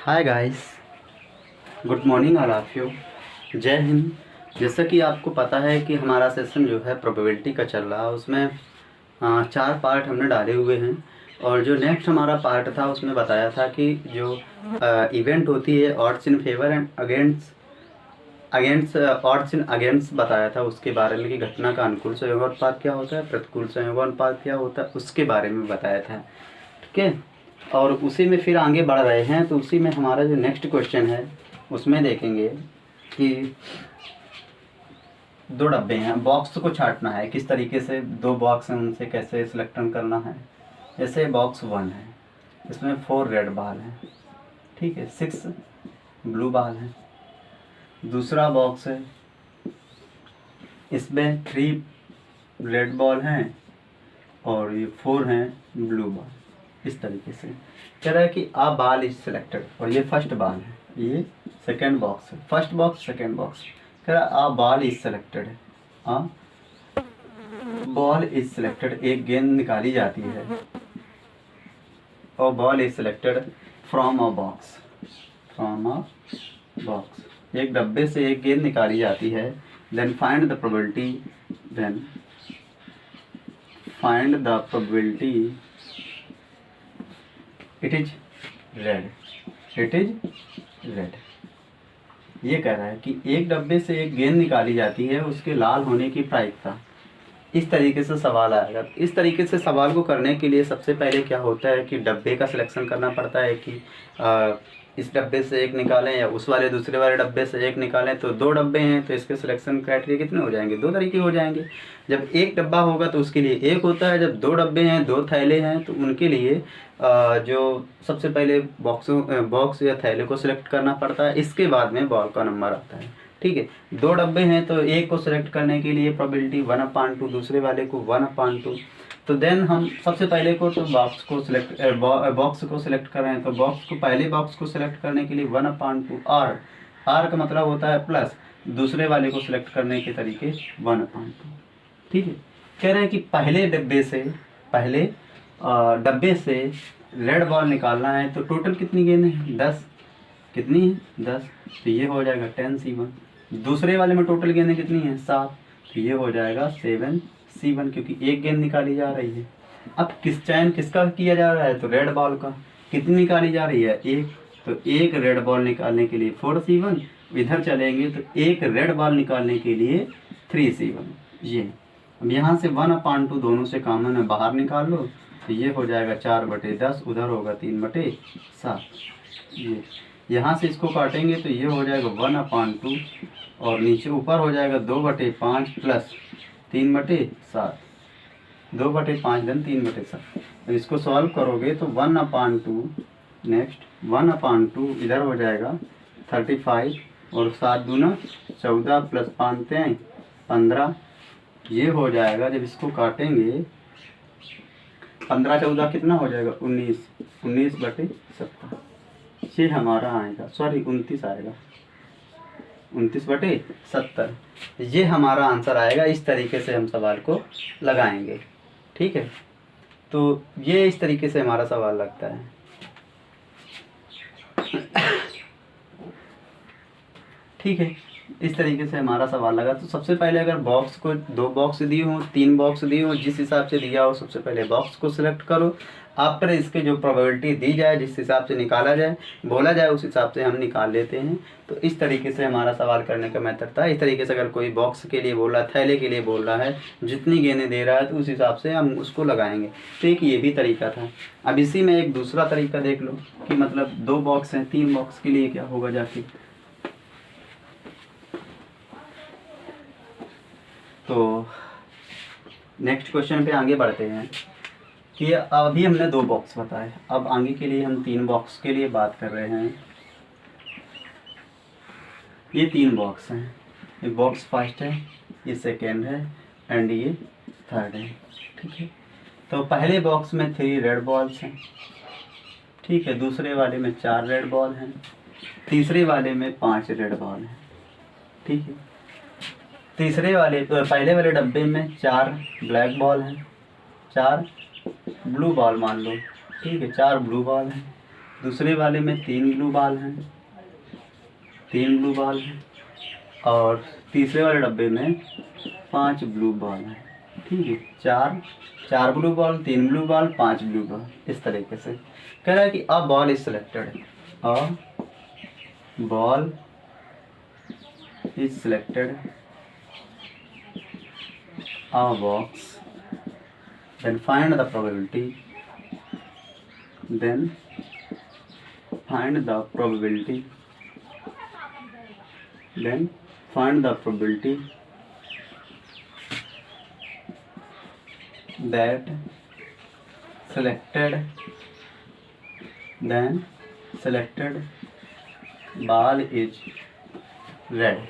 Hi guys, good morning all of you. जय हिंद। जैसा कि आपको पता है कि हमारा सेशन जो है प्रोबेबिलिटी का चल रहा है, उसमें 4 पार्ट हमने डाले हुए हैं। और जो नेक्स्ट हमारा पार्ट था उसमें बताया था कि जो इवेंट होती है odds in favour and against odds in against बताया था उसके बारे में कि घटना का अनुकूल संयोगानुपात क्या होता है, प्रतिकूल संयोगानुपात क्या होता है, उसके बारे में बताया था। ठीक है, और उसी में फिर आगे बढ़ रहे हैं। तो उसी में हमारा जो नेक्स्ट क्वेश्चन है उसमें देखेंगे कि 2 डब्बे हैं, बॉक्स को छांटना है किस तरीके से। 2 बॉक्स हैं, उनसे कैसे सिलेक्शन करना है। जैसे बॉक्स 1 है, इसमें 4 रेड बाल हैं, ठीक है, 6 ब्लू बाल हैं। दूसरा बॉक्स है, इसमें 3 रेड बॉल हैं और ये 4 हैं ब्लू बॉल। इस तरीके से कह रहा है कि आ बाल इज सिलेक्टेड, और ये फर्स्ट बाल है, ये सेकंड बॉक्स है, फर्स्ट बॉक्स सेकंड बॉक्स। कह रहा है आ बाल इज सिलेक्टेड है, आ बॉल इज सिलेक्टेड, एक गेंद निकाली जाती है और ball is selected from a box, from a box, एक डब्बे से एक गेंद निकाली जाती है। Then find the probability, then find the probability it is red, it is red. ये कह रहा है कि एक डब्बे से एक गेंद निकाली जाती है, उसके लाल होने की प्रायिकता। इस तरीके से सवाल आएगा। इस तरीके से सवाल को करने के लिए सबसे पहले क्या होता है कि डब्बे का सिलेक्शन करना पड़ता है कि इस डब्बे से एक निकालें या उस वाले दूसरे वाले डब्बे से एक निकालें। तो 2 डब्बे हैं तो इसके सिलेक्शन क्राइटेरिया कितने हो जाएंगे, 2 तरीके हो जाएंगे। जब एक डब्बा होगा तो उसके लिए एक होता है, जब 2 डब्बे हैं, 2 थैले हैं, तो उनके लिए जो सबसे पहले बॉक्स या थैले को सिलेक्ट करना पड़ता है, इसके बाद में बॉल का नंबर आता है। ठीक है, 2 डब्बे हैं तो एक को सिलेक्ट करने के लिए प्रोबेबिलिटी 1/2, दूसरे वाले को 1/2। तो देन हम सबसे पहले को तो बॉक्स को सिलेक्ट कर रहे हैं, तो पहले बॉक्स को सिलेक्ट करने के लिए 1/2 आर का मतलब होता है प्लस, दूसरे वाले को सिलेक्ट करने के तरीके 1/2। ठीक है, कह रहे हैं कि पहले डब्बे से रेड बॉल निकालना है, तो टोटल कितनी गेंद है, 10। कितनी है, 10, तो ये हो जाएगा 10C1। दूसरे वाले में टोटल गेंदें कितनी है, 7, तो ये हो जाएगा 7C1, क्योंकि एक गेंद निकाली जा रही है। अब चयन किसका किया जा रहा है, तो रेड बॉल का। कितनी निकाली जा रही है, एक, तो एक रेड बॉल निकालने के लिए 4C1। इधर चलेंगे तो एक रेड बॉल निकालने के लिए 3C1। ये अब यहाँ से 1/2 दोनों से कॉमन है, बाहर निकाल लो, तो ये हो जाएगा 4/10, उधर होगा 3/7। ये यहाँ से इसको काटेंगे तो ये हो जाएगा 1/2 और नीचे ऊपर हो जाएगा 2/5 प्लस 3/7, 2/5 धन 3/7। तो इसको सॉल्व करोगे तो 1/2, नेक्स्ट 1/2 इधर हो जाएगा 35 और 7 दूना 14 प्लस 5 15। ये हो जाएगा, जब इसको काटेंगे 15 14 कितना हो जाएगा, 19/7। ये हमारा आएगा, सॉरी 29 आएगा, 29/70। ये हमारा आंसर आएगा। इस तरीके से हम सवाल को लगाएंगे। ठीक है, तो ये इस तरीके से हमारा सवाल लगता है। ठीक है, इस तरीके से हमारा सवाल लगा। तो सबसे पहले अगर बॉक्स को 2 बॉक्स दिए हों, 3 बॉक्स दिए हों, जिस हिसाब से दिया हो सबसे पहले बॉक्स को सिलेक्ट करो। आफ्टर इसके जो प्रोबेबिलिटी दी जाए, जिस हिसाब से निकाला जाए, बोला जाए, उस हिसाब से हम निकाल लेते हैं। तो इस तरीके से हमारा सवाल करने का मेथड था। इस तरीके से अगर कोई बॉक्स के लिए बोल रहा है, थैले के लिए बोल रहा है, जितनी गेंदें दे रहा है तो उस हिसाब से हम उसको लगाएंगे। तो एक ये भी तरीका था। अब इसी में एक दूसरा तरीका देख लो कि मतलब 2 बॉक्स हैं, 3 बॉक्स के लिए क्या होगा जाके। तो नेक्स्ट क्वेश्चन पे आगे बढ़ते हैं कि अभी हमने 2 बॉक्स बताए, अब आगे के लिए हम 3 बॉक्स के लिए बात कर रहे हैं। ये 3 बॉक्स हैं, ये बॉक्स फर्स्ट है, ये सेकेंड है एंड ये थर्ड है। ठीक है, तो पहले बॉक्स में 3 रेड बॉल्स हैं, ठीक है, दूसरे वाले में 4 रेड बॉल हैं, तीसरे वाले में 5 रेड बॉल हैं। ठीक है, पहले वाले डब्बे में 4 ब्लैक बॉल हैं, 4 ब्लू बॉल मान लो, ठीक है, 4 ब्लू बॉल हैं। दूसरे वाले में 3 ब्लू बॉल हैं, 3 ब्लू बॉल हैं, और तीसरे वाले डब्बे में 5 ब्लू बॉल हैं। ठीक है, 4 blue ball, 3 blue ball, 5 blue ball, इस तरीके से कह रहा है कि a ball is selected, a ball is selected, a box, then find the probability, then find the probability, then find the probability that selected ball is red,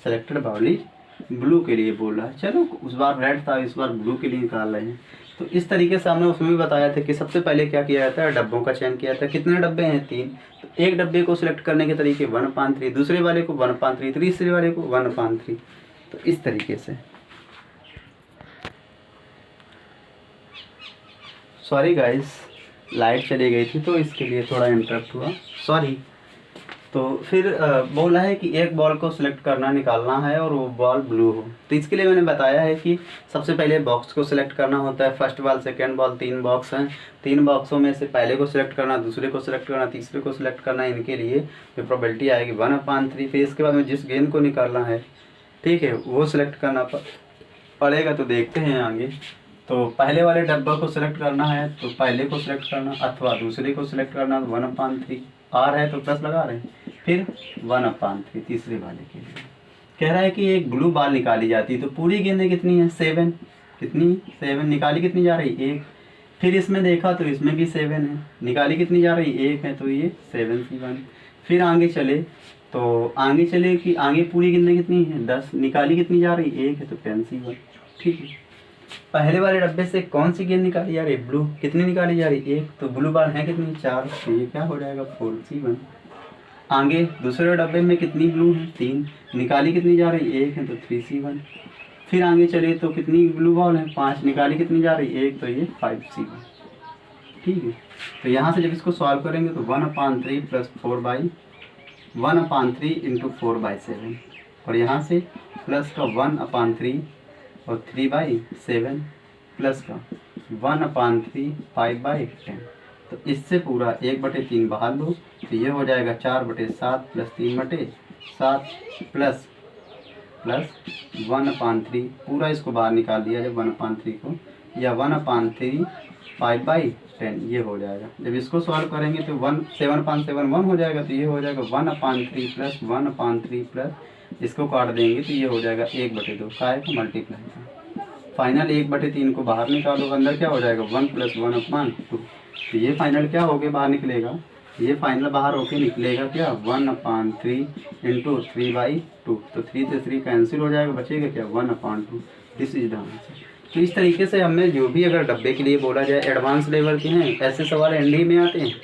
selected ball is blue के लिए बोल रहा है। चलो, उस बार red था, इस बार blue के लिए निकाल रहे हैं। तो इस तरीके से हमने उसमें भी बताया था कि सबसे पहले क्या किया जाता है, डब्बों का चयन किया जाता है। कितने डब्बे हैं, 3। तो एक डब्बे को सिलेक्ट करने के तरीके 1/3, दूसरे वाले को 1/3, तीसरे वाले को 1/3। तो इस तरीके से। सॉरी गाइस, लाइट चली गई थी तो इसके लिए थोड़ा इंटरप्ट हुआ, सॉरी। तो फिर बोला है कि एक बॉल को सिलेक्ट करना, निकालना है और वो बॉल ब्लू हो। तो इसके लिए मैंने बताया है कि सबसे पहले बॉक्स को सिलेक्ट करना होता है, first ball, second ball, 3 box हैं। 3 बॉक्सों में से पहले को सिलेक्ट करना, दूसरे को सिलेक्ट करना, तीसरे को सिलेक्ट करना। इनके लिए जो प्रोबेबिलिटी आएगी 1/3। फिर इसके बाद में जिस गेंद को निकालना है, ठीक है, वो सिलेक्ट करना पड़ेगा। तो देखते हैं आगे। तो पहले वाले डब्बा को सिलेक्ट करना है तो पहले को सिलेक्ट करना, अथवा दूसरे को सिलेक्ट करना, 1/3। आर है तो प्लस लगा रहे हैं, फिर 1/3 तीसरे वाले के लिए। कह रहा है कि एक ब्लू बॉल निकाली जाती है, तो पूरी गेंदें कितनी है, 7। कितनी, 7। निकाली कितनी जा रही, 1। फिर इसमें देखा तो इसमें भी 7 है, निकाली कितनी जा रही, 1 है, तो ये 7C1। फिर आगे चले तो आगे चले कि आगे पूरी गेंदें कितनी है, 10। निकाली कितनी जा रही, 1 है, तो 10C1। ठीक है, पहले वाले डब्बे से कौन सी गेंद निकाली जा रही है, ब्लू। कितनी निकाली जा रही, 1। तो ब्लू बॉल है कितनी, 4। तो ये क्या हो जाएगा, 4C1। आगे दूसरे डब्बे में कितनी ब्लू है, 3। निकाली कितनी जा रही, 1 है, तो 3C1। फिर आगे चले तो कितनी ब्लू बॉल है, 5। निकाली कितनी जा रही, 1, तो ये 5C1। ठीक है, तो यहाँ से जब इसको सॉल्व करेंगे तो 1/3 प्लस 1/3 इंटू 4/7, और यहाँ से प्लस का 1/3 और 3/7 प्लस का 1/3 5/10। तो इससे पूरा 1/3 बाहर लो, तो ये हो जाएगा 4/7 प्लस 3/7 प्लस 1/3। पूरा इसको बाहर निकाल दिया जब 1/3 को, या 1/3 5/10 ये हो जाएगा। जब इसको सॉल्व करेंगे तो 7/7 हो जाएगा, तो ये हो जाएगा 1/3 प्लस 1/3 प्लस, इसको काट देंगे तो ये हो जाएगा 1/2 का आएगा मल्टीप्लाई का। फाइनल 1/3 को बाहर निकालो, अंदर क्या हो जाएगा, 1 + 1/2। तो ये फाइनल क्या हो गया, बाहर निकलेगा, ये फाइनल बाहर होके निकलेगा क्या, 1/3 इंटू 3/2। तो 3 से 3 कैंसिल हो जाएगा, बचेगा क्या, 1/2। This is the answer. तो इस तरीके से हमें जो भी अगर डब्बे के लिए बोला जाए, एडवांस लेवल के हैं, ऐसे सवाल एनडी में आते हैं।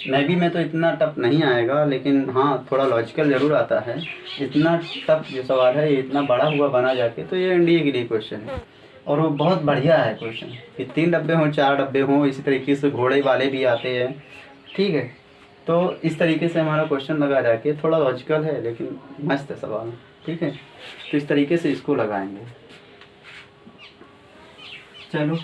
में तो इतना टफ नहीं आएगा, लेकिन हाँ थोड़ा लॉजिकल ज़रूर आता है। इतना टफ जो सवाल है, ये इतना बड़ा हुआ बना जाके, तो ये एनडीए के लिए क्वेश्चन है, और वो बहुत बढ़िया है क्वेश्चन कि 3 डब्बे हों, 4 डब्बे हों। इसी तरीके से घोड़े वाले भी आते हैं। ठीक है, तो इस तरीके से हमारा क्वेश्चन लगा जाके, थोड़ा लॉजिकल है लेकिन मस्त है सवाल। ठीक है, तो इस तरीके से इसको लगाएंगे। चलो,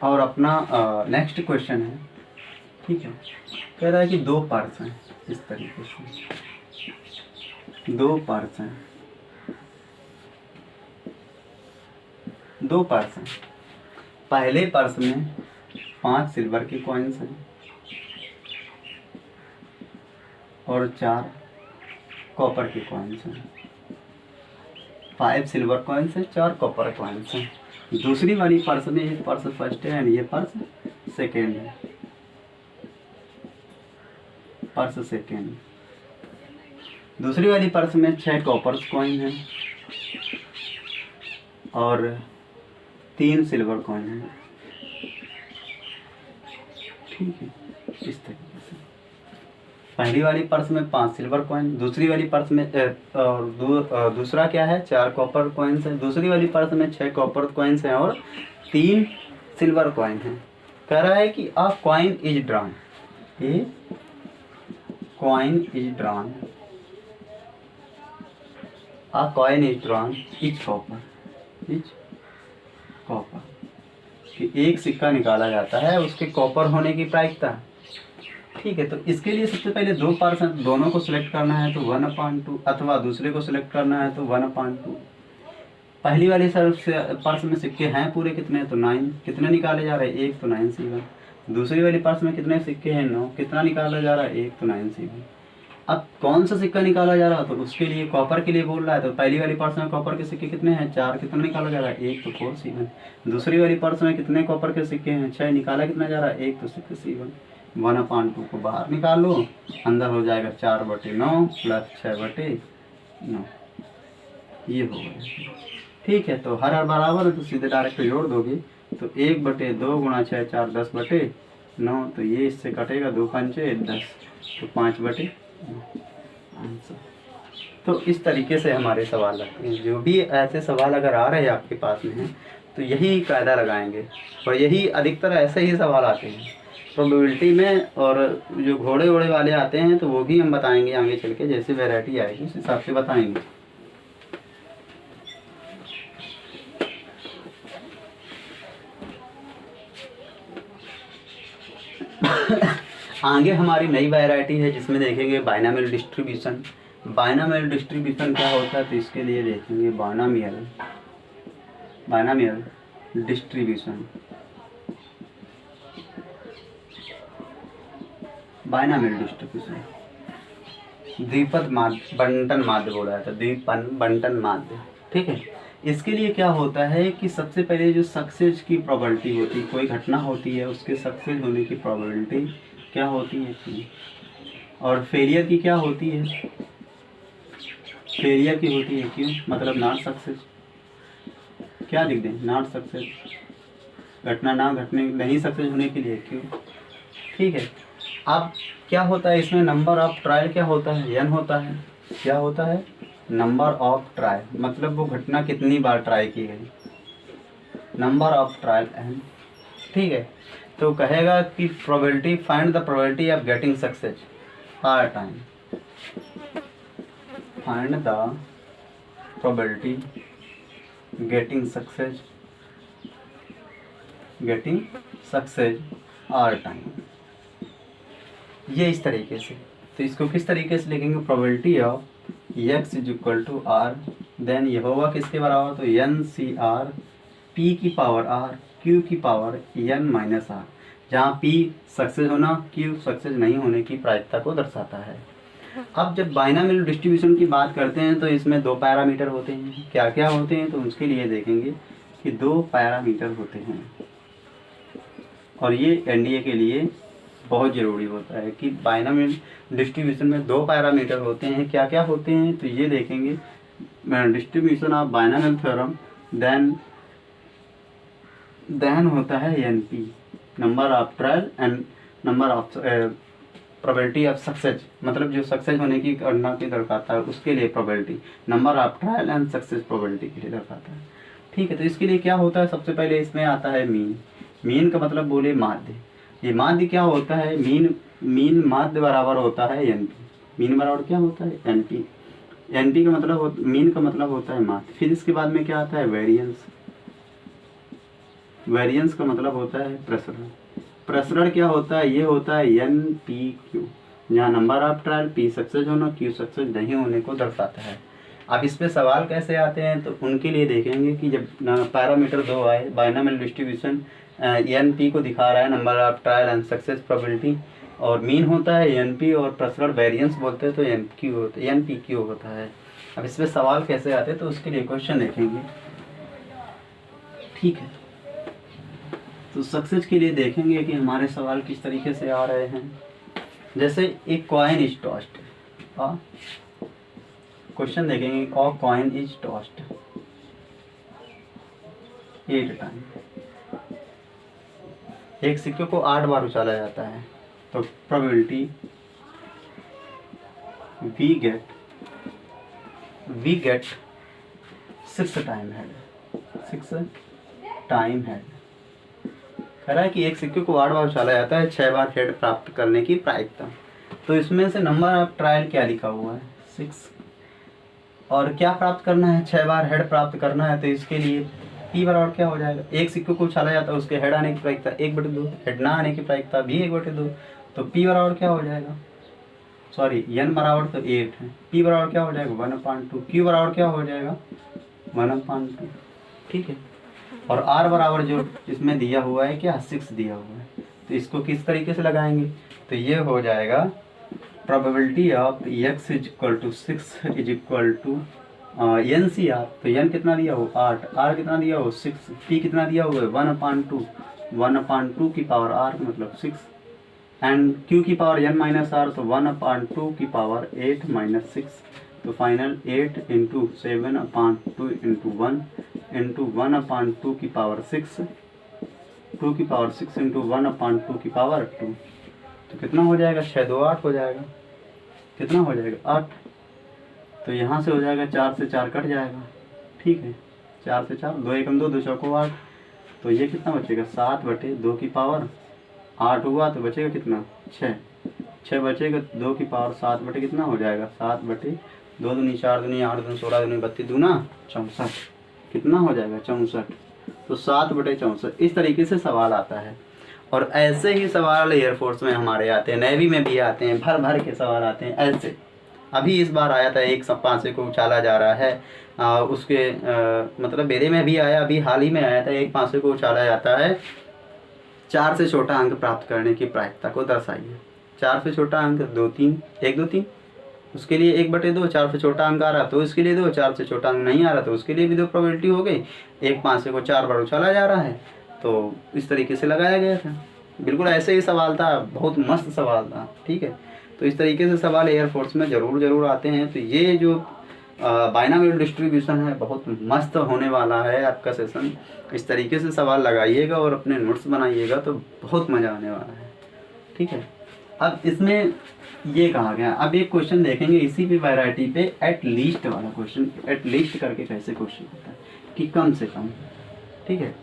और अपना नेक्स्ट क्वेश्चन है। ठीक है, कह रहा है कि 2 पार्ट्स हैं, इस तरीके से 2 पार्ट्स हैं, 2 पार्ट्स हैं। पहले पर्स में 5 सिल्वर के कॉइन्स हैं और 4 कॉपर के कॉइन्स हैं। 5 सिल्वर कॉइन्स हैं, 4 कॉपर कॉइन्स हैं। दूसरी वाली पर्स में एक पर्स फर्स्ट है एंड ये पर्स सेकेंड है, पर्स सेकेंड। दूसरी वाली पर्स में 6 कॉपर कॉइन हैं और 3 सिल्वर कॉइन हैं। ठीक है, इस तरीके से। पहली वाली पर्स में 5 सिल्वर कॉइन, दूसरी वाली पर्स में दूसरा क्या है, 4 कॉपर कॉइन्स है, दूसरी वाली पर्स में 6 कॉपर कॉइन्स हैं और 3 सिल्वर कॉइन हैं। कह रहा है कि अ coin is drawn, a coin is drawn, a coin is drawn is copper, कि एक सिक्का निकाला जाता है उसके कॉपर होने की प्रायिकता। ठीक है, तो इसके लिए सबसे पहले 2% दोनों को सिलेक्ट करना है तो 1/2, अथवा दूसरे को सिलेक्ट करना है तो 1/2। पहली वाली पर्स में सिक्के हैं पूरे कितने, तो 9, कितने निकाले जा रहे हैं, 1, तो 9C1। दूसरी वाली पर्स में कितने सिक्के हैं, 9, कितना निकाला जा रहा है, 1, तो 9C1। अब कौन सा सिक्का निकाला जा रहा है, तो उसके लिए कॉपर के लिए बोल रहा है, तो पहली वाली पर्स में कॉपर के सिक्के कितने हैं, 4, कितना निकाला जा रहा है, 1, तो 4C1। दूसरी वाली पर्स में कितने कॉपर के सिक्के हैं, 6, निकाला कितना जा रहा है, 1, तो 6C1। 1/2 को बाहर निकाल लो, अंदर हो जाएगा 4/9 प्लस 6/9, ये हो गया। ठीक है, तो हर बराबर है तो सीधे डायरेक्ट जोड़ दोगे, तो 1/2 गुणा 6, 4, 10/9, तो ये इससे कटेगा, 2 पंचे 10, तो 5/9 आंसर। तो इस तरीके से हमारे सवाल लगते हैं। जो भी ऐसे सवाल अगर आ रहे हैं आपके पास में हैं तो यही कायदा लगाएंगे, और यही अधिकतर ऐसे ही सवाल आते हैं प्रोबेबिलिटी में। और जो घोड़े वोड़े वाले आते हैं तो वो भी हम बताएंगे आगे चल के, जैसे वैरायटी आएगी उस हिसाब से बताएंगे। आगे हमारी नई वैरायटी है जिसमें देखेंगे बाइनोमियल डिस्ट्रीब्यूशन। बाइनोमियल डिस्ट्रीब्यूशन क्या होता है, तो इसके लिए देखेंगे बाइनोमियल डिस्ट्रीब्यूशन। बाइनोमियल डिस्ट्रीब्यूशन द्विपद माध्य बंटन माध्य बोला जाता है, द्विपद बंटन माध्य। ठीक है, इसके लिए क्या होता है कि सबसे पहले जो सक्सेस की प्रोबेबिलिटी होती है, कोई घटना होती है उसके सक्सेस होने की प्रोबेबिलिटी क्या होती है, और फेलियर की क्या होती है, फेलियर की होती है क्यों, मतलब नॉट सक्सेस। क्या लिख दें, नॉट सक्सेस, घटना ना घटने नहीं सक्सेस होने के लिए क्यों। ठीक है, अब क्या होता है इसमें, नंबर ऑफ ट्रायल क्या होता है, n होता है। क्या होता है, नंबर ऑफ ट्रायल, मतलब वो घटना कितनी बार ट्राई की गई, नंबर ऑफ ट्रायल n। ठीक है, तो कहेगा कि probability, find the probability of getting success her time, find the probability getting success her time. ये इस तरीके से, तो इसको किस तरीके से लिखेंगे, probability of x is equal to r, then ये होगा किसके बराबर, तो NCR p की पावर r q की पावर n माइनस r, जहाँ p सक्सेस होना, q सक्सेस नहीं होने की प्रायिकता को दर्शाता है। अब जब बाइनोमियल डिस्ट्रीब्यूशन की बात करते हैं तो इसमें 2 पैरामीटर होते हैं। क्या क्या होते हैं, तो उसके लिए देखेंगे कि 2 पैरामीटर होते हैं, और ये एनडीए के लिए बहुत ज़रूरी होता है कि बाइनोमियल डिस्ट्रीब्यूशन में 2 पैरामीटर होते हैं। क्या क्या होते हैं, तो ये देखेंगे, distribution of binomial theorem, then होता है NP, number of trial and number of probability of success, मतलब जो सक्सेस होने की घटना की दर्शाता है उसके लिए probability, number of trial and success probability के लिए दर्शाता है। ठीक है, तो इसके लिए क्या होता है, सबसे पहले इसमें आता है मीन का मतलब बोले माध्य। ये माध्य क्या होता है, मीन माध्य बराबर होता है NP, मीन बराबर क्या होता है, NP का मतलब, मीन का मतलब होता है माध्य। फिर इसके बाद में क्या आता है, वेरिएंस का मतलब होता है प्रसरण। प्रसरण क्या होता है, ये होता है NPQ, जहाँ number of trial P success होना, Q सक्सेस नहीं होने को दर्शाता है। अब इस पे सवाल कैसे आते हैं, तो उनके लिए देखेंगे कि जब पैरामीटर 2 आए, बाइनोमियल डिस्ट्रीब्यूशन NP को दिखा रहा है, number of trial and success probability, और मीन होता है NP, और प्रसरण वेरिएंस बोलते हैं तो NPQ होता है। अब इस पे सवाल कैसे आते हैं तो उसके लिए क्वेश्चन देखेंगे। ठीक है, तो सक्सेस के लिए देखेंगे कि हमारे सवाल किस तरीके से आ रहे हैं। जैसे एक कॉइन इज टॉस्ड, क्वेश्चन देखेंगे, और कॉइन इज टॉस्ड 8 टाइम, एक सिक्के को 8 बार उछाला जाता है, तो probability we get 6 time head, 6 time head. कह रहा है कि एक सिक्के को 8 बार उछाला जाता है, 6 बार हेड प्राप्त करने की प्रायिकता। तो इसमें से नंबर ऑफ ट्रायल क्या लिखा हुआ है, 6, और क्या प्राप्त करना है, 6 बार हेड प्राप्त करना है। तो इसके लिए पी बराबर क्या हो जाएगा, एक सिक्के को उछाला जाता है उसके हेड आने की प्रायिकता 1/2, हेड ना आने की प्रायिकता भी 1/2। तो पी बराबर क्या हो जाएगा, सॉरी एन बराबर तो 8 है, पी बराबर क्या हो जाएगा 1/2, क्यू बराबर क्या हो जाएगा 1/2। ठीक है, और आर बराबर जो इसमें दिया हुआ है क्या 6 दिया हुआ है। तो इसको किस तरीके से लगाएंगे, तो ये हो जाएगा probability of x is equal to 6 is equal to N C R. तो एन कितना दिया हो 8, आर कितना दिया हो 6, पी कितना दिया हुआ है 1/2, 1/2 की पावर आर मतलब 6, एंड क्यू की पावर n माइनस आर, तो 1/2 की पावर 8 - 6। तो फाइनल 8 × 7/2 × 1 × 1/2 की पावर 6, 2 की पावर 6 × 1/2 की पावर 2। तो कितना हो जाएगा 6 2 8 हो जाएगा, कितना हो जाएगा 8। तो यहाँ से हो जाएगा 4 से 4 कट जाएगा, ठीक है, 4 से 4, 2 एकम 2, 2 चौको 8। तो ये कितना बचेगा 7/2 की पावर 8 हुआ, तो बचेगा कितना 6, 6 बचेगा, 2 की पावर 7 कितना हो जाएगा 7/2 दूनी 4 दूनी 8 दूनी 16 दूनी 32 दूना 64, कितना हो जाएगा 64। तो 7/64 इस तरीके से सवाल आता है। और ऐसे ही सवाल एयरफोर्स में हमारे आते हैं, नेवी में भी आते हैं, भर भर के सवाल आते हैं ऐसे। अभी इस बार आया था एक 5 को उछाला जा रहा है, उसके मतलब मेरे में भी आया, अभी हाल ही में आया था, एक 5 को उछाला जाता है, 4 से छोटा अंक प्राप्त करने की प्रायिकता को दर्शाइए। 4 से छोटा अंक 2 3 1 2 3, उसके लिए 1/2, 4 से छोटा अंक आ रहा तो इसके लिए 2, 4 से छोटा अंक नहीं आ रहा तो उसके लिए भी 2 प्रोबेबिलिटी हो गई। एक 5 को 4 बार उछाला जा रहा है, तो इस तरीके से लगाया गया था। बिल्कुल ऐसे ही सवाल था, बहुत मस्त सवाल था, ठीक है। तो इस तरीके से सवाल एयरफोर्स में ज़रूर आते हैं। तो ये जो बाइनोमियल डिस्ट्रीब्यूशन है बहुत मस्त होने वाला है आपका सेशन। इस तरीके से सवाल लगाइएगा और अपने नोट्स बनाइएगा तो बहुत मज़ा आने वाला है, ठीक है। अब इसमें ये कहा गया, अब एक क्वेश्चन देखेंगे इसी पे वैरायटी पे, एट लीस्ट वाला क्वेश्चन। एट लीस्ट करके कैसे क्वेश्चन होता है कि कम से कम, ठीक है।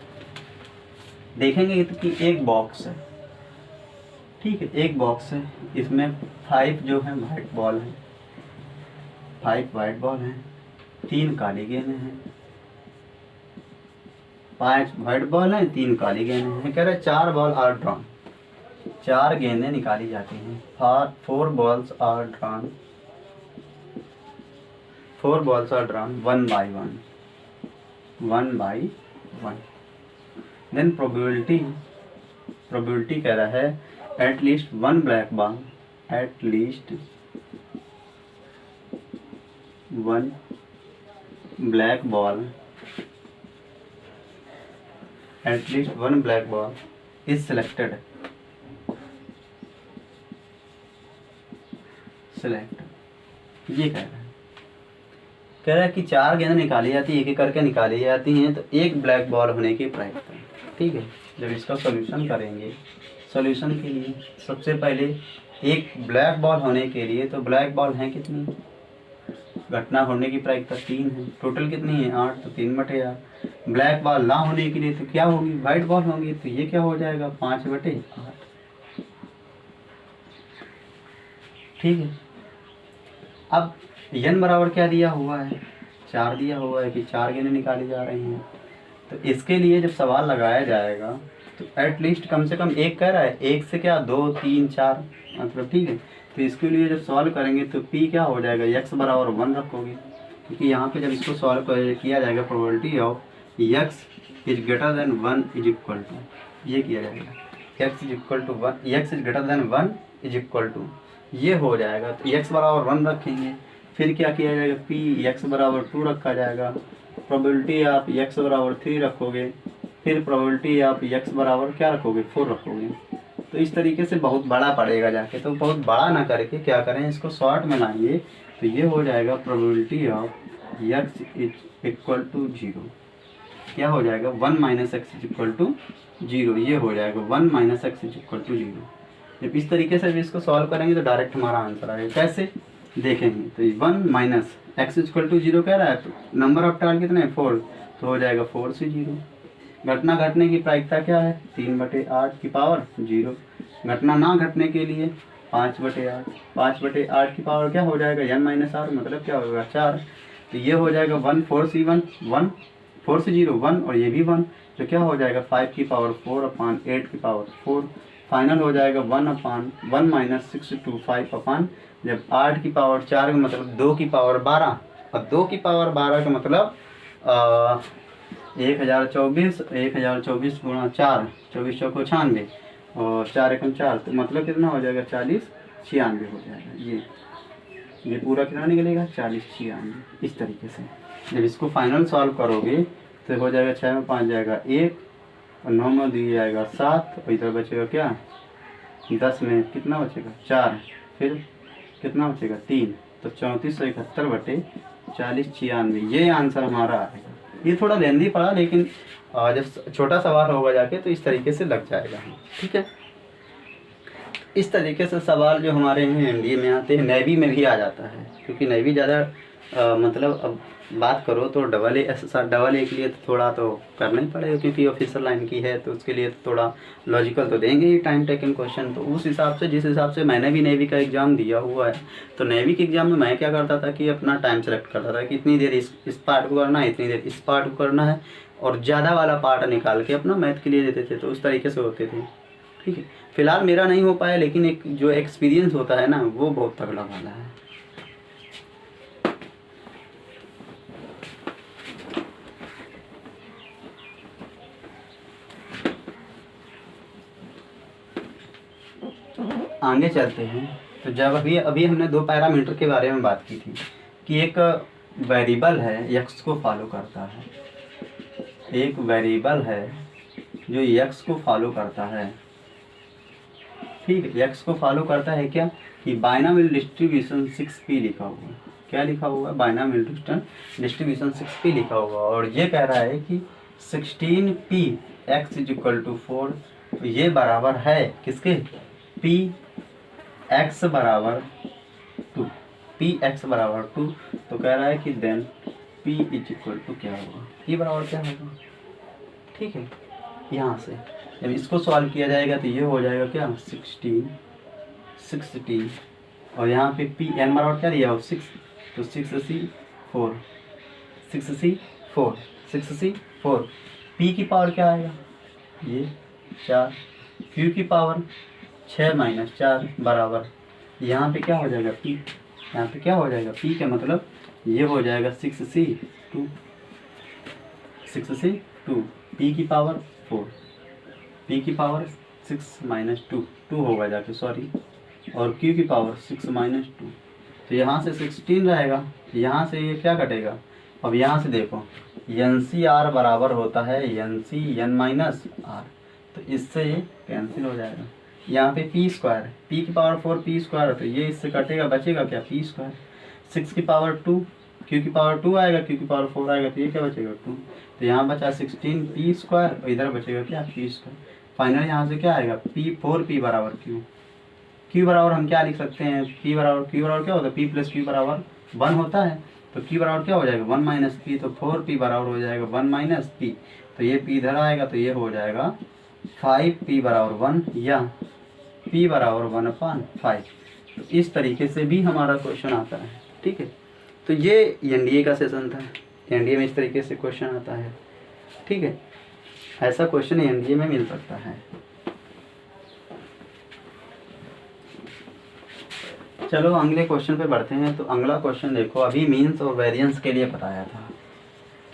देखेंगे कि एक बॉक्स है, ठीक है, एक बॉक्स है, इसमें 5 जो है वाइट बॉल है, 5 वाइट बॉल हैं, 3 काली गेंदें हैं, 5 वाइट बॉल हैं, 3 काली गेंदें हैं। कह रहे 4 बॉल आर ड्रॉन, 4 गेंदें निकाली जाती हैं। 4 balls are drawn, 4 balls are drawn 1 by 1, 1 by 1। Then probability कह रहा है at least 1 black ball, at least 1 black ball, at least 1 black ball is selected, ये कह रहा है कि 4 गेंद निकाली जाती है, एक एक करके निकाली जाती हैं, तो एक ब्लैक बॉल होने की प्रायिकता, ठीक है। जब इसका सॉल्यूशन करेंगे, सॉल्यूशन के लिए सबसे पहले एक ब्लैक बॉल होने के लिए, तो ब्लैक बॉल हैं कितनी, घटना होने की प्रायिकता 3 है, टोटल कितनी है 8, तो 3/8। ब्लैक बॉल ना होने के लिए तो क्या होगी, वाइट बॉल होगी, तो ये क्या हो जाएगा 5/8, ठीक है। अब n बराबर क्या दिया हुआ है 4 दिया हुआ है कि 4 गेंदें निकाली जा रही हैं। तो इसके लिए जब सवाल लगाया जाएगा तो एट लीस्ट कम से कम एक कह रहा है, एक से क्या 2 3 4 मतलब, ठीक है। तो इसके लिए जब सॉल्व करेंगे तो p क्या हो जाएगा, x बराबर 1 रखोगे, क्योंकि यहाँ पे जब इसको सॉल्व किया जाएगा probability of x is greater than 1 is equal to, ये किया जाएगा x is equal to 1, x is greater than 1 is equal to, ये हो जाएगा। तो x बराबर 1 रखेंगे, फिर क्या किया जाएगा p x बराबर 2 रखा जाएगा, प्रोबेबिलिटी आप x बराबर 3 रखोगे, फिर प्रोबेबिलिटी आप x बराबर क्या रखोगे 4 रखोगे। तो इस तरीके से बहुत बड़ा पड़ेगा जाके, तो बहुत बड़ा ना करके क्या करें, इसको शॉर्ट में लाएंगे। तो ये हो जाएगा probability of x is equal to 0, क्या हो जाएगा 1 - x इज इक्वल टू 0, ये हो जाएगा 1 - x इज इक्वल टू 0। जब इस तरीके से भी इसको सॉल्व करेंगे तो डायरेक्ट हमारा आंसर आएगा। कैसे, देखेंगे तो 1 माइनस एक्स इक्वल टू 0 कह रहा है, तो नंबर ऑफ टाल कितने हैं 4, तो हो जाएगा 4 से 0। घटना घटने की प्रायिकता क्या है 3/8 की पावर 0। घटना ना घटने के लिए 5/8, 5/8 की पावर क्या हो जाएगा n-r, मतलब क्या होगा 4। तो ये हो जाएगा 1 4 से 1 1 4 से 0 1, और ये भी 1, तो क्या हो जाएगा 5 की पावर 4/8 की पावर 4। फाइनल हो जाएगा 1/1 माइनस 6 to 5 जब 8 की पावर 4 का मतलब 2 की पावर 12, और 2 की पावर 12 का मतलब 1024 गुणा 4, 24 चौको 96, और 4 एकम 4, तो मतलब कितना हो जाएगा 40 96 हो जाएगा। ये पूरा कितना निकलेगा 40 96। इस तरीके से जब इसको फाइनल सॉल्व करोगे तो हो जाएगा 6 में 5 जाएगा 1, और 9 में दिया जाएगा 7, और इधर बचेगा क्या 10 में कितना बचेगा 4, फिर कितना बचेगा 3, तो 3471/40 96, ये आंसर हमारा आएगा। ये थोड़ा लेंदी पड़ा, लेकिन जब छोटा सवाल होगा जाके तो इस तरीके से लग जाएगा। ठीक है, इस तरीके से सवाल जो हमारे यहाँ एनडीए में आते हैं, नेवी में भी आ जाता है, क्योंकि नेवी ज़्यादा मतलब अब बात करो तो डबल ए के लिए तो थोड़ा तो करना ही पड़ेगा, क्योंकि ऑफिसर लाइन की है, तो उसके लिए तो थोड़ा लॉजिकल तो देंगे ही, टाइम टेकन क्वेश्चन। तो उस हिसाब से, जिस हिसाब से मैंने भी नेवी का एग्ज़ाम दिया हुआ है, तो नेवी के एग्ज़ाम में मैं क्या करता था कि अपना टाइम सेलेक्ट करता था कि इतनी देर इस पार्ट को करना है, इतनी देर इस पार्ट को करना है, और ज़्यादा वाला पार्ट निकाल के अपना मैथ के लिए देते थे, तो उस तरीके से होते थे। ठीक है, फिलहाल मेरा नहीं हो पाया, लेकिन एक जो एक्सपीरियंस होता है ना, वो बहुत तगड़ा वाला है। आगे चलते हैं। तो जब अभी हमने 2 पैरामीटर के बारे में बात की थी कि एक वेरिएबल है x को फॉलो करता है, एक वेरिएबल है जो x को फॉलो करता है। ठीक है, x को फॉलो करता है क्या कि बाइनोमियल डिस्ट्रीब्यूशन 6p लिखा हुआ है। क्या लिखा हुआ है? बाइनोमियल डिस्ट्रीब्यूशन 6p लिखा हुआ है, और ये कह रहा है कि 16p x = 4, तो ये बराबर है किसके p x बराबर 2, p x बराबर 2। तो कह रहा है कि देन p = क्या होगा, ये बराबर क्या होगा। ठीक है, यहाँ से जब इसको सॉल्व किया जाएगा तो ये हो जाएगा क्या 16, और यहाँ पे p n बराबर क्या दिया हो 6, तो 6c4 p की पावर क्या आएगा ये 4, q की पावर 6 - 4 बराबर, यहाँ पे क्या हो जाएगा p, यहाँ पे क्या हो जाएगा p का मतलब ये हो जाएगा 6c2, p की पावर 4, p की पावर 6 - 2 होगा जाके, सॉरी, और q की पावर 6 - 2, तो यहाँ से 16 रहेगा, यहाँ से ये क्या कटेगा। अब यहाँ से देखो NCR बराबर होता है NC n - r, तो इससे ये कैंसिल हो जाएगा। यहाँ पे p² p की पावर 4 p², तो ये इससे कटेगा, बचेगा क्या p²। 6 की पावर 2, q की पावर 2 आएगा, q की पावर 4 आएगा, तो ये क्या बचेगा 2, तो यहाँ बचा 16 p², और इधर बचेगा क्या p²। फाइनल यहाँ से क्या आएगा 4p बराबर q बराबर हम क्या लिख सकते हैं, q बराबर क्या होता है, p + q बराबर 1 होता है, तो q बराबर क्या हो जाएगा 1 - p, तो 4p बराबर हो जाएगा 1 - p, तो ये p इधर आएगा, तो ये हो जाएगा 5p बराबर 1, या p बराबर 1/5। तो इस तरीके से भी हमारा क्वेश्चन आता है। ठीक है, तो ये एनडीए का सेशन था, एनडीए में इस तरीके से क्वेश्चन आता है। ठीक है, ऐसा क्वेश्चन एनडीए में मिल सकता है। चलो अगले क्वेश्चन पे बढ़ते हैं। तो अगला क्वेश्चन देखो, अभी मीन्स और वेरिएंस के लिए बताया था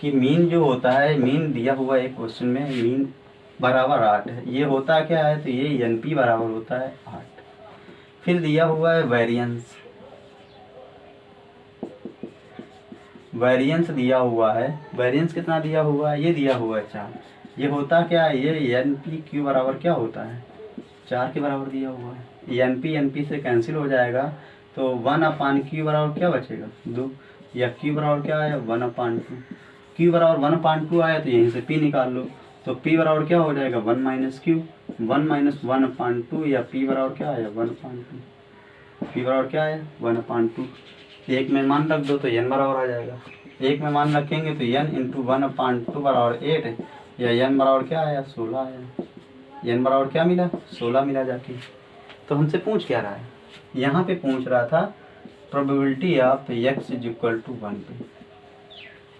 कि मीन जो होता है, मीन दिया हुआ है क्वेश्चन में, मीन बराबर 8 है, ये होता क्या है, तो ये NP बराबर होता है 8। फिर दिया हुआ है वेरिएंस, वेरिएंस दिया हुआ है, वेरिएंस कितना दिया हुआ है, ये दिया हुआ है 4। ये होता क्या है, ये NPQ बराबर क्या होता है 4 के बराबर दिया हुआ है। NP से कैंसिल हो जाएगा, तो 1/Q बराबर क्या बचेगा 2, या Q बराबर क्या आया 1/2, Q बराबर 1/2 आया, तो यहीं से P निकाल लो, तो P बराबर क्या हो जाएगा 1 - Q, 1 - 1/2, या P बराबर क्या आया 1/2। पी बराबर क्या है 1/2। एक में मान रख दो तो n बराबर आ जाएगा। एक में मान रखेंगे तो n इंटू 1/2 बराबर 8 है, या n बराबर क्या आया 16 आया। n बराबर क्या मिला 16 मिला जाके। तो हमसे पूछ क्या रहा है, यहाँ पे पूछ रहा था probability of x is equal to 1 पे,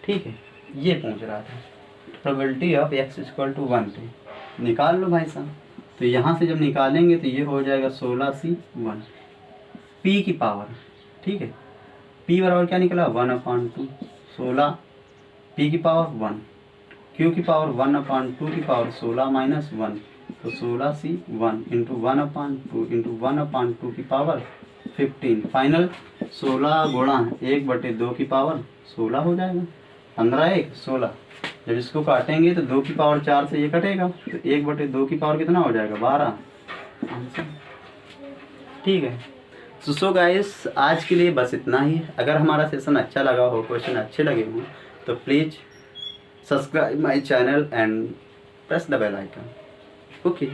ठीक है, ये पूछ रहा था probability of x is equal to 1 पे। निकाल लो भाई साहब। तो यहाँ से जब निकालेंगे तो ये हो जाएगा 16c 1 p की पावर, ठीक है। p बराबर क्या निकला 1/2, 16 p की पावर 1, q की पावर 1/2 की पावर 16 माइनस 1, तो 16c 1 इंटू 1/2 इंटू 1/2 की पावर 15। फाइनल 16 गुणा 1/2 की पावर 16 हो जाएगा। 15 1 16। जब इसको काटेंगे तो 2 की पावर 4 से ये कटेगा, तो 1/2 की पावर कितना हो जाएगा 12 आंसर, ठीक है। सो गाइस आज के लिए बस इतना ही। अगर हमारा सेशन अच्छा लगा हो, क्वेश्चन अच्छे लगे हों, तो please subscribe my channel and press the bell icon. Okay.